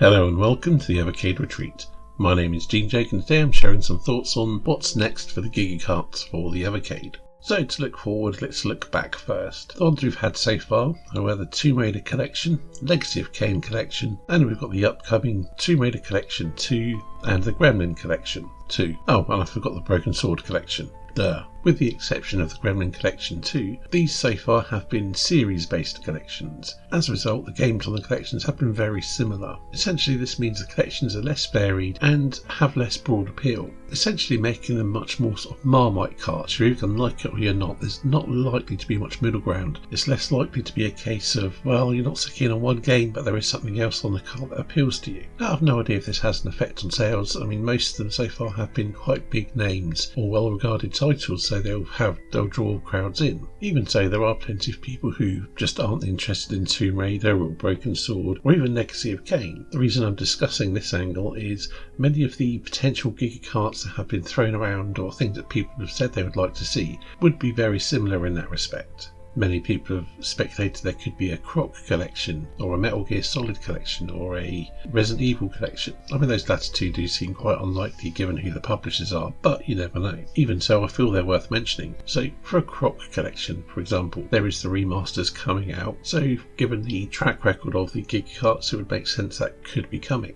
Hello and welcome to the Evercade Retreat. My name is Giga and today I'm sharing some thoughts on what's next for the Gigachads for the Evercade. So to look forward, let's look back first. The ones we've had so far are the Tomb Raider Collection, Legacy of Kain Collection, and we've got the upcoming Tomb Raider Collection 2 and the Gremlin Collection 2. Oh, and I forgot the Broken Sword Collection. Duh. With the exception of the Gremlin Collection 2, these so far have been series-based collections. As a result, the games on the collections have been very similar. Essentially, this means the collections are less varied and have less broad appeal, essentially making them much more sort of Marmite carts. You're either going to like it or you're not. There's not likely to be much middle ground. It's less likely to be a case of, well, you're not so keen on one game, but there is something else on the cart that appeals to you. Now, I have no idea if this has an effect on sales. I mean, most of them so far have been quite big names or well-regarded titles, so they'll draw crowds in. Even so, there are plenty of people who just aren't interested in Tomb Raider or Broken Sword or even Legacy of Kain. The reason I'm discussing this angle is many of the potential Giga carts that have been thrown around or things that people have said they would like to see would be very similar in that respect. Many people have speculated there could be a Croc collection or a Metal Gear Solid collection or a Resident Evil collection. I mean, those latter two do seem quite unlikely given who the publishers are, but you never know. Even so, I feel they're worth mentioning. So for a Croc collection, for example, there is the remasters coming out, so given the track record of the Gigacarts, it would make sense that could be coming.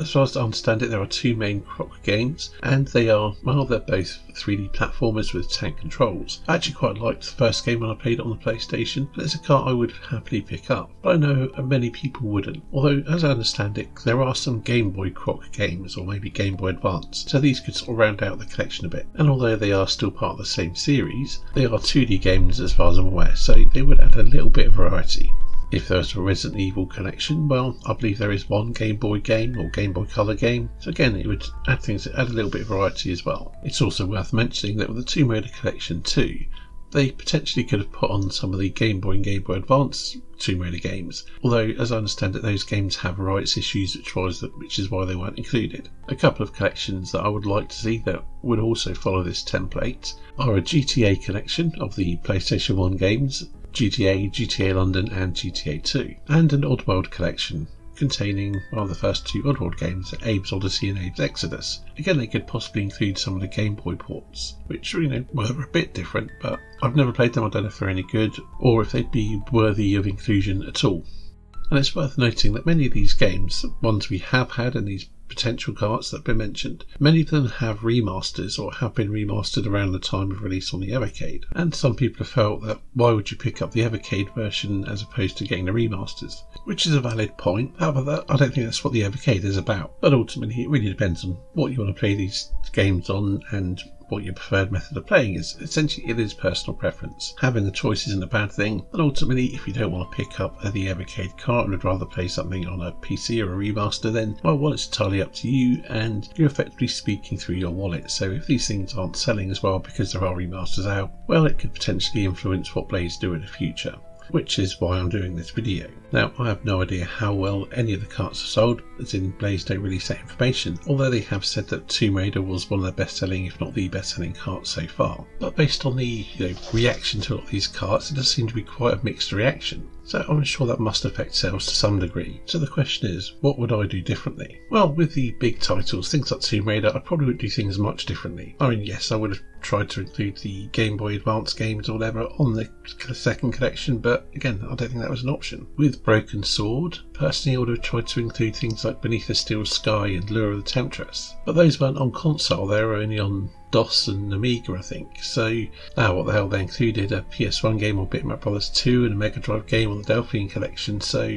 As far as I understand it, there are two main Croc games, and they're both 3D platformers with tank controls. I actually quite liked the first game when I played it on the PlayStation, but it's a cart I would happily pick up. But I know many people wouldn't, although as I understand it, there are some Game Boy Croc games, or maybe Game Boy Advance, so these could sort of round out the collection a bit. And although they are still part of the same series, they are 2D games as far as I'm aware, so they would add a little bit of variety. If there's a Resident Evil collection, well, I believe there is one Game Boy game or Game Boy Color game, so again it would add a little bit of variety as well. It's also worth mentioning that with the Tomb Raider Collection 2, they potentially could have put on some of the Game Boy and Game Boy Advance Tomb Raider games, although as I understand it, those games have rights issues, which is why they weren't included. A couple of collections that I would like to see that would also follow this template are a GTA collection of the PlayStation 1 games, GTA London and GTA 2, and an Oddworld collection containing the first two Oddworld games, Abe's Odyssey and Abe's Exodus. Again, they could possibly include some of the Game Boy ports, which were a bit different, but I've never played them. I don't know if they're any good or if they'd be worthy of inclusion at all. And it's worth noting that many of these games, ones we have had in these potential carts that have been mentioned, many of them have remasters or have been remastered around the time of release on the Evercade, and some people have felt that why would you pick up the Evercade version as opposed to getting the remasters, which is a valid point. However, I don't think that's what the Evercade is about, but ultimately it really depends on what you want to play these games on and what your preferred method of playing is. Essentially, it is personal preference. Having the choice isn't a bad thing, and ultimately, if you don't want to pick up the Evercade cart and would rather play something on a PC or a remaster, then, well, it's entirely up to you, and you're effectively speaking through your wallet. So if these things aren't selling as well because there are remasters out, well, it could potentially influence what Blades do in the future, which is why I'm doing this video. Now, I have no idea how well any of the carts are sold, as in Blaze don't release that information, although they have said that Tomb Raider was one of their best-selling, if not the best-selling carts so far. But based on the reaction to a lot of these carts, it does seem to be quite a mixed reaction. So I'm sure that must affect sales to some degree. So the question is, what would I do differently? Well, with the big titles, things like Tomb Raider, I probably wouldn't do things much differently. I mean, yes, I would have tried to include the Game Boy Advance games or whatever on the second collection, but again, I don't think that was an option. With Broken Sword, personally I would have tried to include things like Beneath the Steel Sky and Lure of the Temptress, but those weren't on console, they were only on DOS and Amiga, I think. So, what the hell, they included a PS1 game on Bitmap Brothers 2 and a Mega Drive game on the Delphine collection, so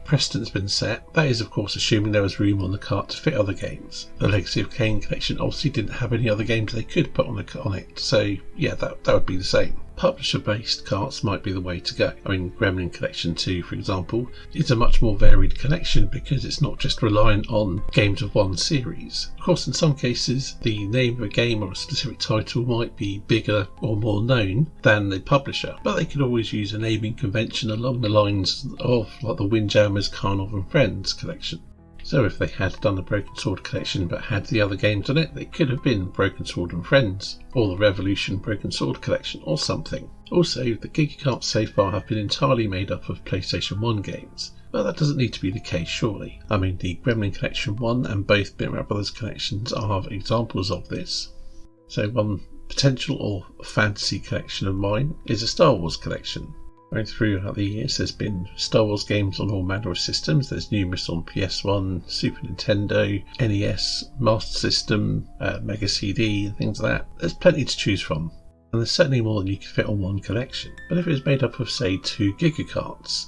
precedent's been set. That is, of course, assuming there was room on the cart to fit other games. The Legacy of Kain collection obviously didn't have any other games they could put on it, so yeah, that would be the same. Publisher-based carts might be the way to go. I mean, Gremlin Collection 2, for example, is a much more varied collection because it's not just reliant on games of one series. Of course, in some cases, the name of a game or a specific title might be bigger or more known than the publisher, but they could always use a naming convention along the lines of like the Windjammers, Karnov and Friends collection. So if they had done the Broken Sword collection but had the other games on it, they could have been Broken Sword and Friends, or the Revolution Broken Sword collection, or something. Also, the Gigacarts so far have been entirely made up of PlayStation 1 games. But that doesn't need to be the case, surely. I mean, the Gremlin Collection 1 and both Bitmap Brothers collections are examples of this. So one potential or fantasy collection of mine is a Star Wars collection. Going throughout the years, there's been Star Wars games on all manner of systems. There's numerous on PS1, Super Nintendo, NES, Master System, Mega CD, and things like that. There's plenty to choose from, and there's certainly more than you could fit on one collection. But if it was made up of, say, 2 Gigachads,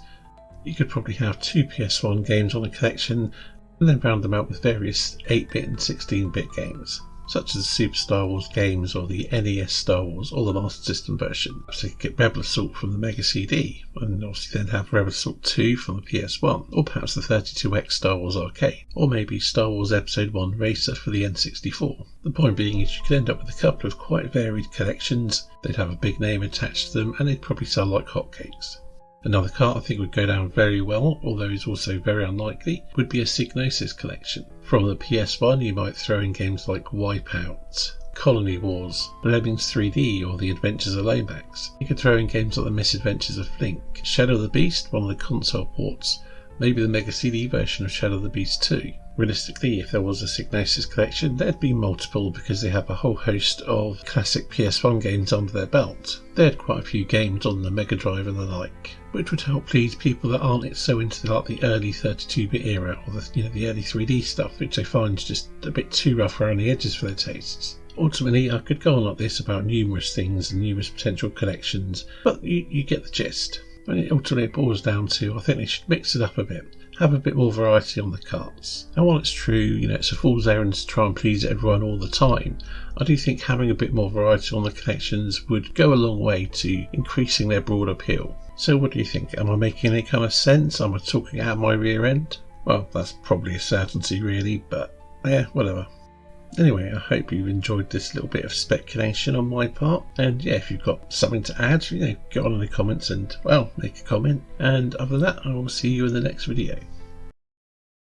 you could probably have 2 PS1 games on a collection, and then round them out with various 8-bit and 16-bit games, such as the Super Star Wars games or the NES Star Wars or the Master System version. So you could get Rebel Assault from the Mega CD, and obviously then have Rebel Assault 2 from the PS1, or perhaps the 32X Star Wars Arcade, or maybe Star Wars Episode 1 Racer for the N64. The point being is you could end up with a couple of quite varied collections. They'd have a big name attached to them, and they'd probably sell like hotcakes. Another cart I think would go down very well, although is also very unlikely, would be a Psygnosis collection. From the PS1 you might throw in games like Wipeout, Colony Wars, Lemmings 3D or The Adventures of Lomax. You could throw in games like The Misadventures of Flink, Shadow of the Beast, one of the console ports, maybe the Mega CD version of Shadow of the Beast 2. Realistically, if there was a Psygnosis collection, there'd be multiple because they have a whole host of classic PS1 games under their belt. They had quite a few games on the Mega Drive and the like, which would help please people that aren't so into the early 32-bit era or the early 3D stuff, which they find just a bit too rough around the edges for their tastes. Ultimately, I could go on like this about numerous things and numerous potential collections, but you get the gist. And it ultimately boils down to, I think they should mix it up a bit, have a bit more variety on the carts. And while it's true, it's a fool's errand to try and please everyone all the time, I do think having a bit more variety on the collections would go a long way to increasing their broad appeal. So what do you think? Am I making any kind of sense? Am I talking out my rear end? Well, that's probably a certainty really, but yeah, whatever. Anyway, I hope you enjoyed this little bit of speculation on my part, and yeah, if you've got something to add, get on in the comments and, well, make a comment. And other than that, I will see you in the next video.